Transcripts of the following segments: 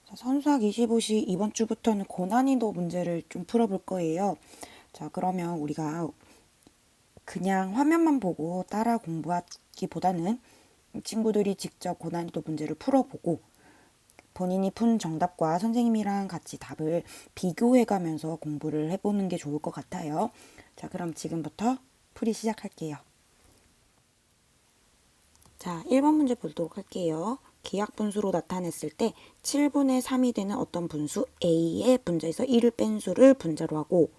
자, 선수학 25시 이번 주부터는 고난이도 문제를 좀 풀어볼 거예요. 자, 그러면 우리가 그냥 화면만 보고 따라 공부하기보다는 친구들이 직접 고난이도 문제를 풀어보고 본인이 푼 정답과 선생님이랑 같이 답을 비교해가면서 공부를 해보는 게 좋을 것 같아요. 자, 그럼 지금부터 풀이 시작할게요. 자, 1번 문제 보도록 할게요. 기하분수로 나타냈을 때 7분의 3이 되는 어떤 분수 A의 분자에서 1을 뺀 수를 분자로 하고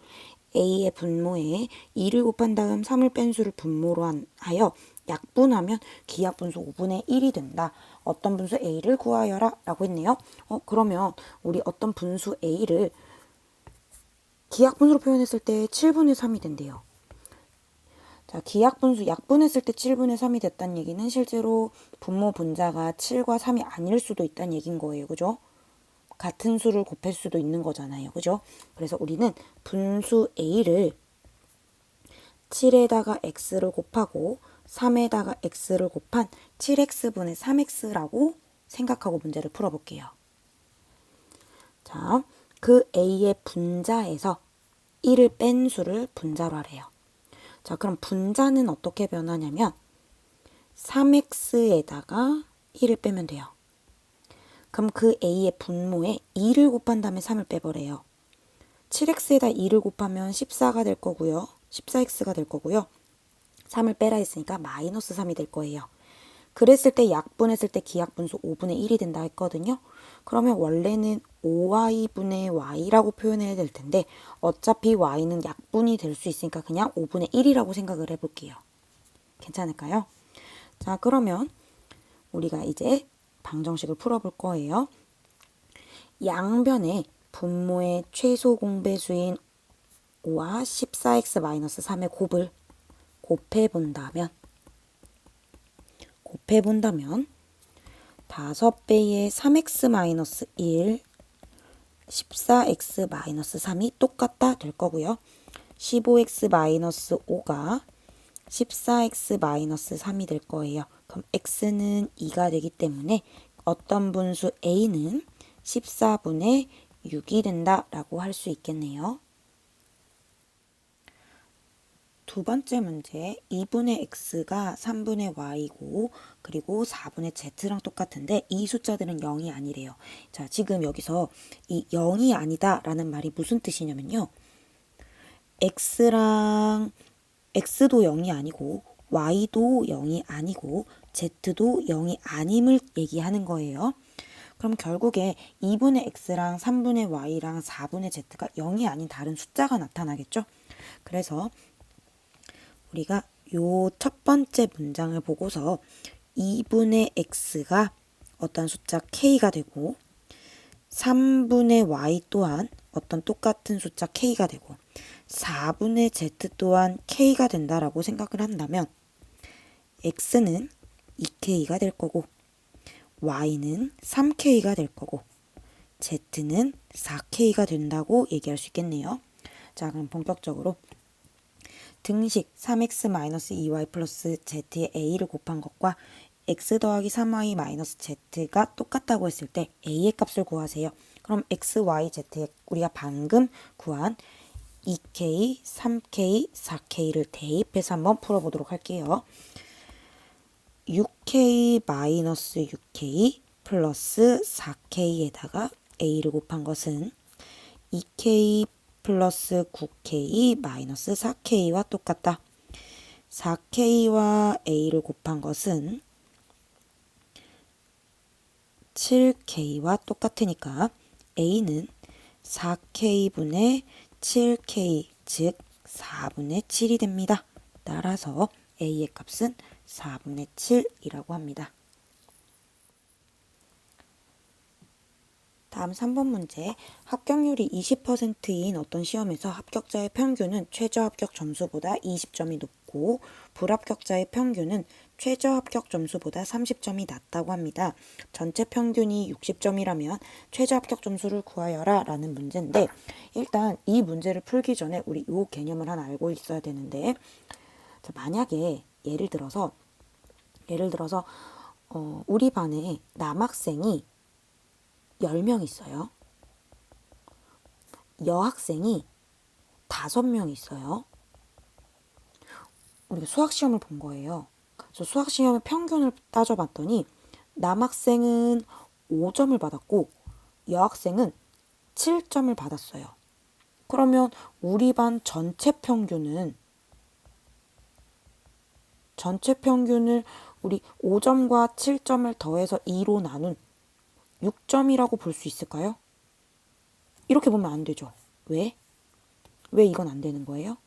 A의 분모에 2를 곱한 다음 3을 뺀 수를 분모로 하여 약분하면 기하분수 5분의 1이 된다. 어떤 분수 A를 구하여라 라고 했네요. 그러면 우리 어떤 분수 A를 기하분수로 표현했을 때 7분의 3이 된대요. 자, 기하분수 약분했을 때 7분의 3이 됐다는 얘기는 실제로 분모 분자가 7과 3이 아닐 수도 있다는 얘기인 거예요. 그죠? 같은 수를 곱할 수도 있는 거잖아요. 그죠? 그래서 우리는 분수 A를 7에다가 x를 곱하고 3에다가 x를 곱한 7x분의 3x라고 생각하고 문제를 풀어볼게요. 자, 그 A의 분자에서 1을 뺀 수를 분자로 하래요. 자, 그럼 분자는 어떻게 변하냐면 3x에다가 1을 빼면 돼요. 그럼 그 A의 분모에 2를 곱한 다음에 3을 빼버려요. 7x에다 2를 곱하면 14가 될 거고요. 14x가 될 거고요. 3을 빼라 했으니까 마이너스 3이 될 거예요. 그랬을 때 약분했을 때 기하분수 5분의 1이 된다 했거든요. 그러면 원래는 5y분의 y라고 표현해야 될 텐데 어차피 y는 약분이 될 수 있으니까 그냥 5분의 1이라고 생각을 해볼게요. 괜찮을까요? 자, 그러면 우리가 이제 방정식을 풀어볼 거예요. 양변에 분모의 최소 공배수인 5와 14x-3의 곱을 곱해본다면 5배의 3x-1, 14x-3이 똑같다 될 거고요. 15x-5가 14x-3이 될 거예요. 그럼 x는 2가 되기 때문에 어떤 분수 a는 14분의 6이 된다라고 할 수 있겠네요. 두 번째 문제 2분의 x가 3분의 y고 그리고 4분의 z랑 똑같은데 이 숫자들은 0이 아니래요. 자, 지금 여기서 이 0이 아니다 라는 말이 무슨 뜻이냐면요. x도 0이 아니고 y도 0이 아니고 z도 0이 아님을 얘기하는 거예요. 그럼 결국에 2분의 x랑 3분의 y랑 4분의 z가 0이 아닌 다른 숫자가 나타나겠죠. 그래서 우리가 요 첫 번째 문장을 보고서 2분의 x가 어떤 숫자 k가 되고 3분의 y 또한 어떤 똑같은 숫자 k가 되고 4분의 z 또한 k가 된다라고 생각을 한다면 x는 2k가 될 거고 y는 3k가 될 거고 z는 4k가 된다고 얘기할 수 있겠네요. 자, 그럼 본격적으로 등식 3x-2y 플러스 z의 a를 곱한 것과 x 더하기 3y 마이너스 z가 똑같다고 했을 때 a의 값을 구하세요. 그럼 x, y, z에 우리가 방금 구한 2k, 3k, 4k를 대입해서 한번 풀어보도록 할게요. 6k 마이너스 6k 플러스 4k에다가 a를 곱한 것은 2k 플러스 9k 마이너스 4k와 똑같다. 4k와 a를 곱한 것은 7k와 똑같으니까 a는 4k분의 7k 즉 4분의 7이 됩니다. 따라서 a의 값은 4분의 7이라고 합니다. 다음 3번 문제. 합격률이 20%인 어떤 시험에서 합격자의 평균은 최저 합격 점수보다 20점이 높고 불합격자의 평균은 최저 합격 점수보다 30점이 낮다고 합니다. 전체 평균이 60점이라면 최저 합격 점수를 구하여라 라는 문제인데 일단 이 문제를 풀기 전에 우리 이 개념을 하나 알고 있어야 되는데 자, 만약에 예를 들어서 우리 반에 남학생이 10명 있어요. 여학생이 5명 있어요. 우리가 수학시험을 본 거예요. 그래서 수학시험의 평균을 따져봤더니 남학생은 5점을 받았고 여학생은 7점을 받았어요. 그러면 우리 반 전체 평균을 우리 5점과 7점을 더해서 2로 나눈 6점이라고 볼 수 있을까요? 이렇게 보면 안 되죠. 왜? 왜 이건 안 되는 거예요?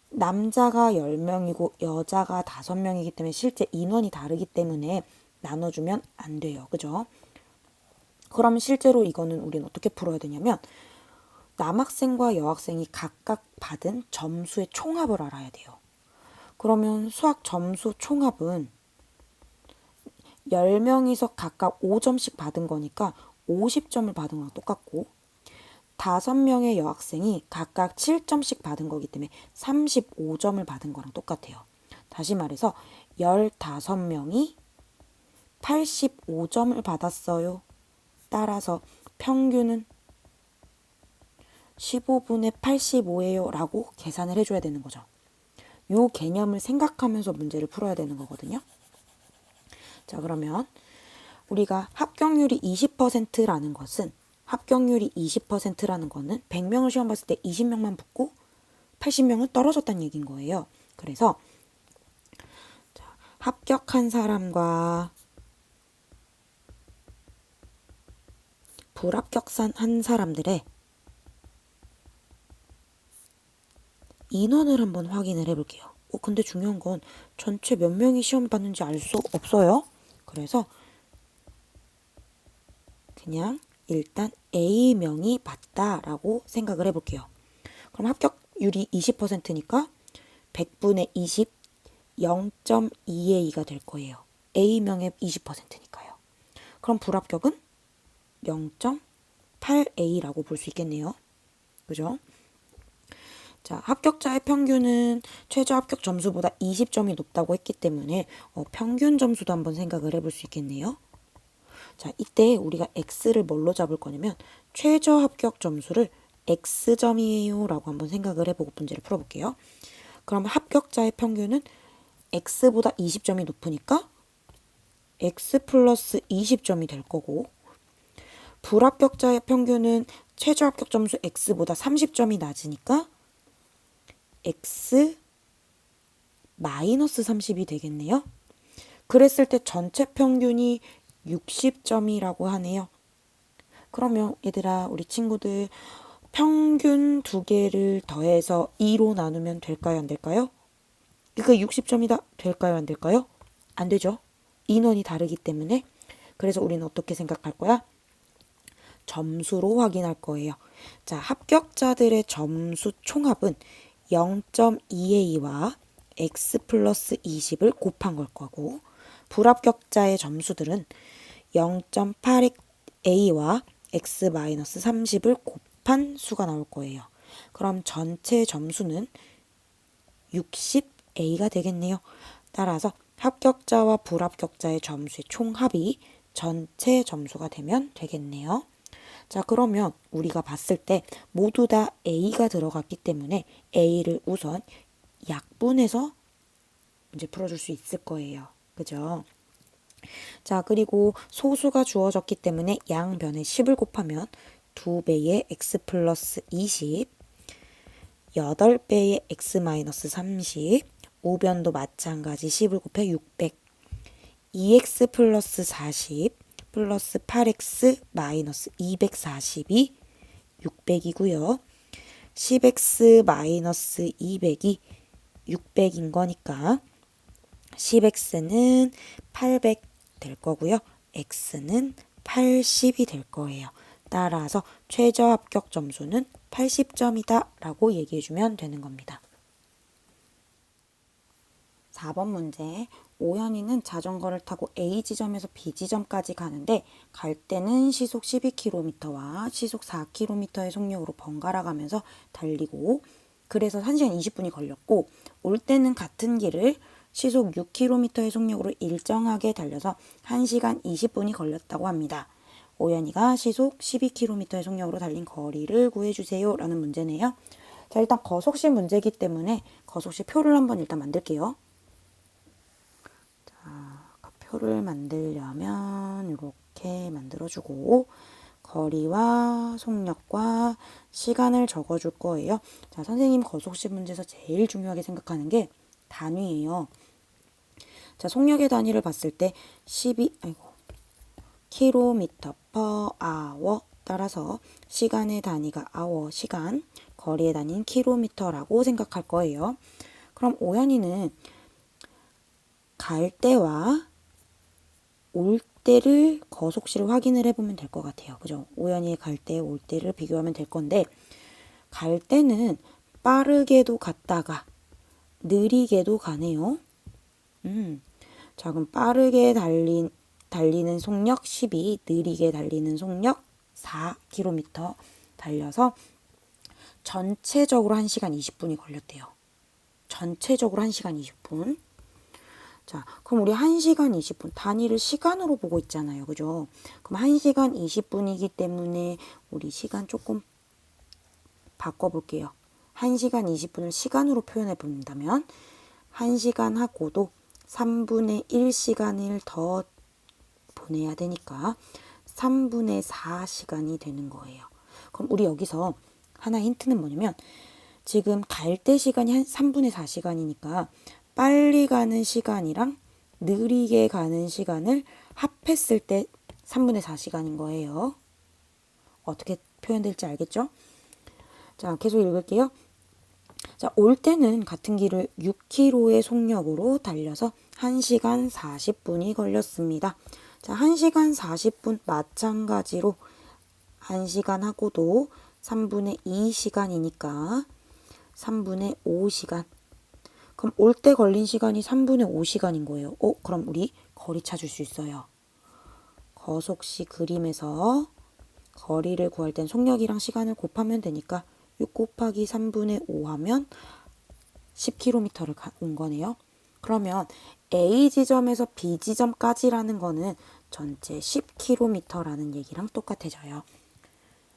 남자가 10명이고 여자가 5명이기 때문에 실제 인원이 다르기 때문에 나눠주면 안 돼요. 그죠? 그러면 실제로 이거는 우리는 어떻게 풀어야 되냐면 남학생과 여학생이 각각 받은 점수의 총합을 알아야 돼요. 그러면 수학 점수 총합은 10명이서 각각 5점씩 받은 거니까 50점을 받은 거랑 똑같고 5명의 여학생이 각각 7점씩 받은 거기 때문에 35점을 받은 거랑 똑같아요. 다시 말해서 15명이 85점을 받았어요. 따라서 평균은 15분의 85예요 라고 계산을 해줘야 되는 거죠. 요 개념을 생각하면서 문제를 풀어야 되는 거거든요. 자, 그러면 우리가 합격률이 20%라는 것은 100명을 시험 봤을 때 20명만 붙고 80명은 떨어졌다는 얘기인 거예요. 그래서 합격한 사람과 불합격한 사람들의 인원을 한번 확인을 해볼게요. 근데 중요한 건 전체 몇 명이 시험 봤는지 알 수 없어요. 그래서 그냥 일단 A명이 봤다라고 생각을 해볼게요. 그럼 합격률이 20%니까 100분의 20, 0.2A가 될 거예요. A명의 20%니까요. 그럼 불합격은 0.8A라고 볼 수 있겠네요. 그죠? 자, 합격자의 평균은 최저 합격 점수보다 20점이 높다고 했기 때문에 평균 점수도 한번 생각을 해볼 수 있겠네요. 자, 이때 우리가 X를 뭘로 잡을 거냐면 최저 합격 점수를 X점이에요 라고 한번 생각을 해보고 문제를 풀어볼게요. 그럼 합격자의 평균은 X보다 20점이 높으니까 X 플러스 20점이 될 거고 불합격자의 평균은 최저 합격 점수 X보다 30점이 낮으니까 X 마이너스 30이 되겠네요. 그랬을 때 전체 평균이 60점이라고 하네요. 그러면 얘들아, 우리 친구들 평균 두 개를 더해서 2로 나누면 될까요? 안 될까요? 이거 60점이다. 될까요? 안 될까요? 안 되죠. 인원이 다르기 때문에. 그래서 우리는 어떻게 생각할 거야? 점수로 확인할 거예요. 자, 합격자들의 점수 총합은 0.2A와 X 플러스 20을 곱한 걸 거고 불합격자의 점수들은 0.8A와 X 마이너스 30을 곱한 수가 나올 거예요. 그럼 전체 점수는 60A가 되겠네요. 따라서 합격자와 불합격자의 점수의 총합이 전체 점수가 되면 되겠네요. 자, 그러면 우리가 봤을 때 모두 다 A가 들어갔기 때문에 A를 우선 약분해서 이제 풀어줄 수 있을 거예요. 그죠? 자, 그리고 소수가 주어졌기 때문에 양변에 10을 곱하면 2배의 x 플러스 20, 8배의 x 마이너스 30, 우변도 마찬가지 10을 곱해 600, 2x 플러스 40 플러스 8x 마이너스 240이 600이고요. 10x 마이너스 200이 600인 거니까 10x는 800 될 거고요. x는 80이 될 거예요. 따라서 최저 합격 점수는 80점이다 라고 얘기해주면 되는 겁니다. 4번 문제. 오현이는 자전거를 타고 A 지점에서 B 지점까지 가는데 갈 때는 시속 12km와 시속 4km의 속력으로 번갈아 가면서 달리고 그래서 1시간 20분이 걸렸고 올 때는 같은 길을 시속 6km의 속력으로 일정하게 달려서 1시간 20분이 걸렸다고 합니다. 오연이가 시속 12km의 속력으로 달린 거리를 구해주세요 라는 문제네요. 자, 일단 거속식 문제이기 때문에 거속식 표를 한번 일단 만들게요. 자, 표를 만들려면 이렇게 만들어주고 거리와 속력과 시간을 적어줄 거예요. 자, 선생님 거속식 문제에서 제일 중요하게 생각하는 게 단위예요. 자, 속력의 단위를 봤을 때 12km per hour 따라서 시간의 단위가 hour, 시간, 거리의 단위는 킬로미터라고 생각할 거예요. 그럼 오연이는 갈 때와 올 때를 거속시를 확인을 해보면 될 것 같아요. 그죠? 오연이의 갈 때, 올 때를 비교하면 될 건데 갈 때는 빠르게도 갔다가 느리게도 가네요. 자, 그럼 빠르게 달리는 속력 12, 느리게 달리는 속력 4km 달려서 전체적으로 1시간 20분이 걸렸대요. 전체적으로 1시간 20분. 자, 그럼 우리 1시간 20분 단위를 시간으로 보고 있잖아요. 그죠? 그럼 1시간 20분이기 때문에 우리 시간 조금 바꿔볼게요. 1시간 20분을 시간으로 표현해 본다면 1시간하고도 3분의 1시간을 더 보내야 되니까 3분의 4시간이 되는 거예요. 그럼 우리 여기서 하나 힌트는 뭐냐면 지금 갈 때 시간이 한 3분의 4시간이니까 빨리 가는 시간이랑 느리게 가는 시간을 합했을 때 3분의 4시간인 거예요. 어떻게 표현될지 알겠죠? 자, 계속 읽을게요. 자, 올 때는 같은 길을 6km의 속력으로 달려서 1시간 40분이 걸렸습니다. 자, 1시간 40분 마찬가지로 1시간하고도 3분의 2시간이니까 3분의 5시간. 그럼 올 때 걸린 시간이 3분의 5시간인 거예요. 그럼 우리 거리 찾을 수 있어요. 거속시 그림에서 거리를 구할 땐 속력이랑 시간을 곱하면 되니까 6 곱하기 3분의 5 하면 10km를 온 거네요. 그러면 A 지점에서 B 지점까지라는 거는 전체 10km라는 얘기랑 똑같아져요.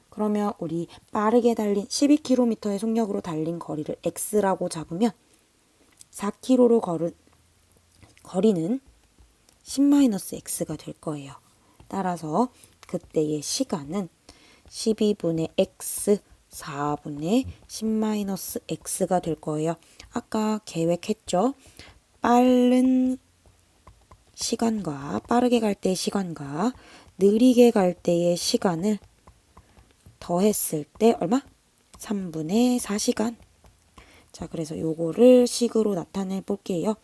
그러면 우리 빠르게 달린 12km의 속력으로 달린 거리를 X라고 잡으면 4km로 걸은 거리는 10-X가 될 거예요. 따라서 그때의 시간은 12분의 X 4분의 10-X가 될 거예요. 아까 계획했죠? 빠른 시간과 빠르게 갈 때의 시간과 느리게 갈 때의 시간을 더했을 때 얼마? 3분의 4시간. 자, 그래서 요거를 식으로 나타내 볼게요.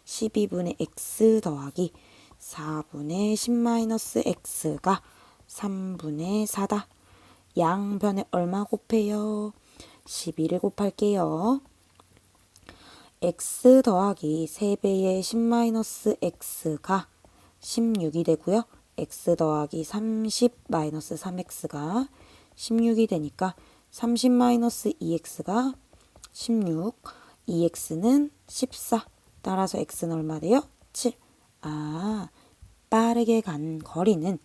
12분의 x 더하기 4분의 10-x가 3분의 4다. 양변에 얼마 곱해요? 12를 곱할게요. x 더하기 3배의 10-x가 16이 되고요. x 더하기 30-3x가 16이 되니까 30-2x가 16, 2x는 14. 따라서 x는 얼마 돼요? 7. 빠르게 간 거리는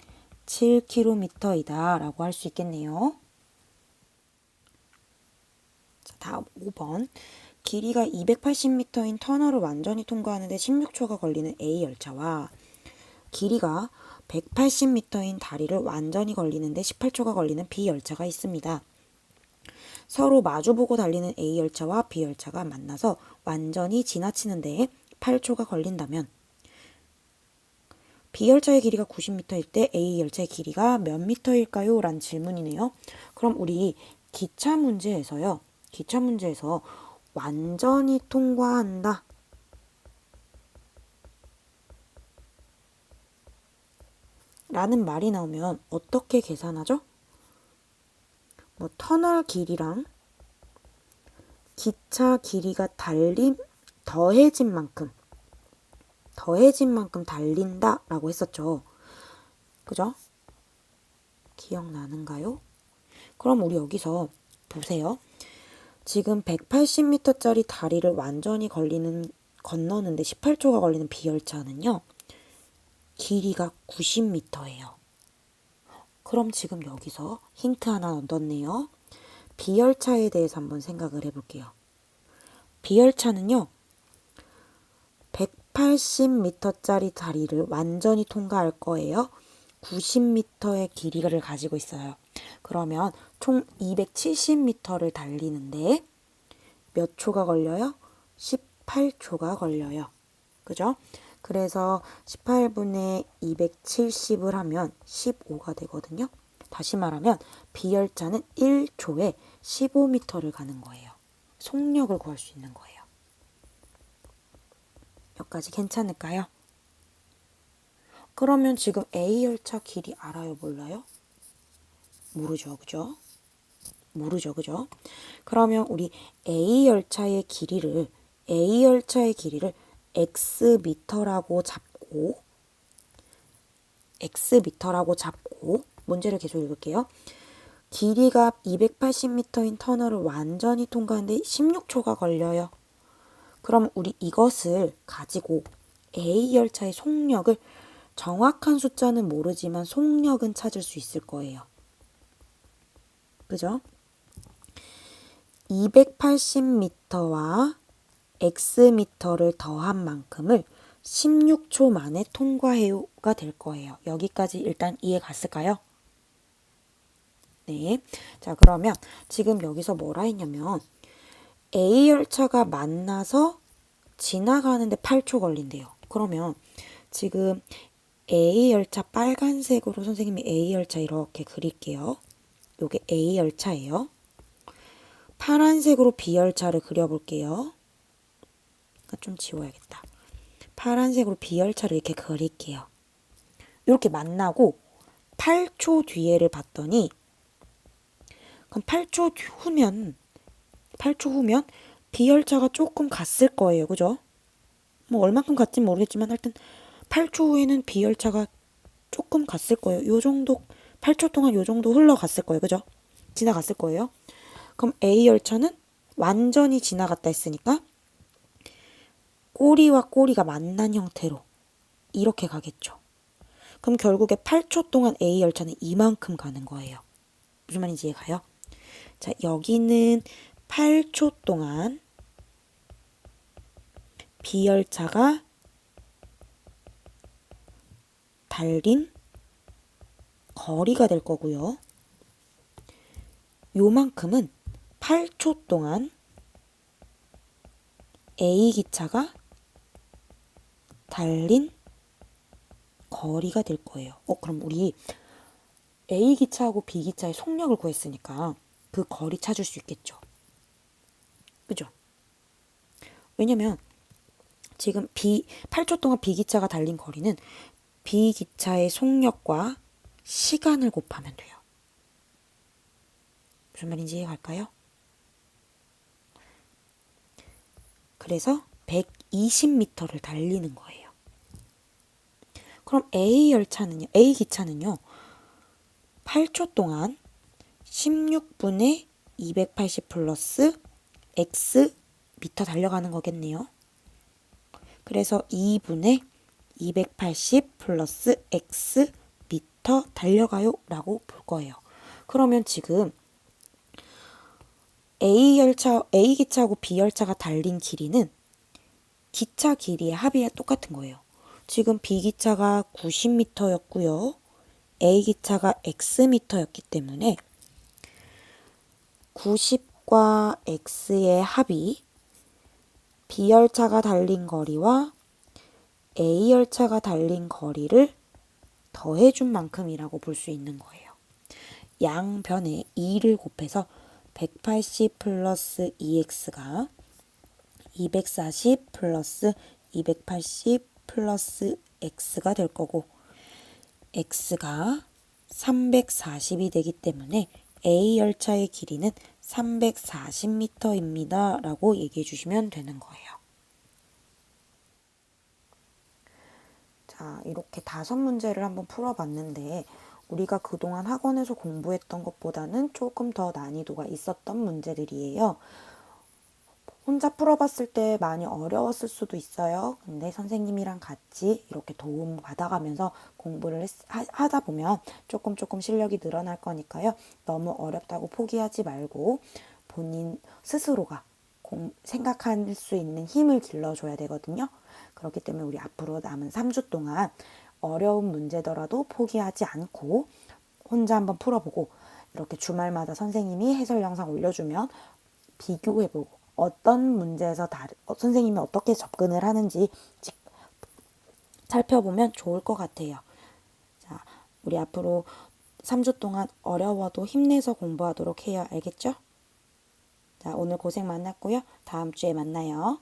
7km이다 라고 할 수 있겠네요. 자, 다음 5번. 길이가 280m인 터널을 완전히 통과하는데 16초가 걸리는 A 열차와 길이가 180m인 다리를 완전히 걸리는데 18초가 걸리는 B 열차가 있습니다. 서로 마주보고 달리는 A 열차와 B 열차가 만나서 완전히 지나치는 데에 8초가 걸린다면 B 열차의 길이가 90m일 때 A 열차의 길이가 몇 미터일까요? 라는 질문이네요. 그럼 우리 기차 문제에서 완전히 통과한다 라는 말이 나오면 어떻게 계산하죠? 터널 길이랑 기차 길이가 더해진 만큼 달린다 라고 했었죠. 그죠? 기억나는가요? 그럼 우리 여기서 보세요. 지금 180m짜리 다리를 완전히 걸리는 건너는데 18초가 걸리는 B열차는요. 길이가 90m예요. 그럼 지금 여기서 힌트 하나 얻었네요. B열차에 대해서 한번 생각을 해볼게요. B열차는요. 180m짜리 다리를 완전히 통과할 거예요. 90m의 길이를 가지고 있어요. 그러면 총 270m를 달리는데 몇 초가 걸려요? 18초가 걸려요. 그죠? 그래서 18분의 270을 하면 15가 되거든요. 다시 말하면 B열차는 1초에 15m를 가는 거예요. 속력을 구할 수 있는 거예요. 여기까지 괜찮을까요? 그러면 지금 A열차 길이 알아요, 몰라요? 모르죠, 그죠? 모르죠, 그죠? 그러면 우리 A열차의 길이를 X미터라고 잡고 문제를 계속 읽을게요. 길이가 280m인 터널을 완전히 통과하는데 16초가 걸려요. 그럼 우리 이것을 가지고 A열차의 속력을 정확한 숫자는 모르지만 속력은 찾을 수 있을 거예요. 그죠? 280m와 X미터를 더한 만큼을 16초 만에 통과해요가 될 거예요. 여기까지 일단 이해 갔을까요? 네. 자, 그러면 지금 여기서 뭐라 했냐면 A열차가 만나서 지나가는데 8초 걸린대요. 그러면 지금 A열차 빨간색으로 선생님이 A열차 이렇게 그릴게요. 요게 A열차예요. 파란색으로 B열차를 그려볼게요. 좀 지워야겠다. 파란색으로 B열차를 이렇게 그릴게요. 이렇게 만나고 8초 뒤에를 봤더니 그럼 8초 후면 B열차가 조금 갔을 거예요. 그죠? 뭐 얼만큼 갔진 모르겠지만 하여튼 8초 후에는 B열차가 조금 갔을 거예요. 요 정도 8초 동안 요 정도 흘러갔을 거예요. 그죠? 지나갔을 거예요. 그럼 A열차는 완전히 지나갔다 했으니까 꼬리와 꼬리가 만난 형태로 이렇게 가겠죠. 그럼 결국에 8초 동안 A열차는 이만큼 가는 거예요. 무슨 말인지 이해가요? 자, 여기는 8초 동안 B열차가 달린 거리가 될 거고요. 요만큼은 8초 동안 A기차가 달린 거리가 될 거예요. 그럼 우리 A기차하고 B기차의 속력을 구했으니까 그 거리 찾을 수 있겠죠. 그죠? 왜냐면 지금 8초 동안 B기차가 달린 거리는 B기차의 속력과 시간을 곱하면 돼요. 무슨 말인지 이해갈까요? 그래서 120m를 달리는 거예요. 그럼 A기차는요. 8초 동안 16분의 280 플러스 X 미터 달려가는 거겠네요. 그래서 2분의 280 플러스 X 미터 달려가요 라고 볼 거예요. 그러면 지금 A기차하고 B열차가 달린 길이는 기차 길이의 합이 똑같은 거예요. 지금 B기차가 90m였고요. A기차가 X미터였기 때문에 90과 X의 합이 B열차가 달린 거리와 A열차가 달린 거리를 더해준 만큼이라고 볼 수 있는 거예요. 양변에 2를 곱해서 180 플러스 2x가 240 플러스 280 플러스 x가 될 거고 x가 340이 되기 때문에 A열차의 길이는 340m입니다. 라고 얘기해 주시면 되는 거예요. 자, 이렇게 5문제를 한번 풀어봤는데 우리가 그동안 학원에서 공부했던 것보다는 조금 더 난이도가 있었던 문제들이에요. 혼자 풀어봤을 때 많이 어려웠을 수도 있어요. 근데 선생님이랑 같이 이렇게 도움 받아가면서 공부를 하다 보면 조금 실력이 늘어날 거니까요. 너무 어렵다고 포기하지 말고 본인 스스로가 생각할 수 있는 힘을 길러줘야 되거든요. 그렇기 때문에 우리 앞으로 남은 3주 동안 어려운 문제더라도 포기하지 않고 혼자 한번 풀어보고 이렇게 주말마다 선생님이 해설 영상 올려주면 비교해보고 어떤 문제에서 선생님이 어떻게 접근을 하는지 살펴보면 좋을 것 같아요. 자, 우리 앞으로 3주 동안 어려워도 힘내서 공부하도록 해요. 알겠죠? 자, 오늘 고생 많았고요. 다음 주에 만나요.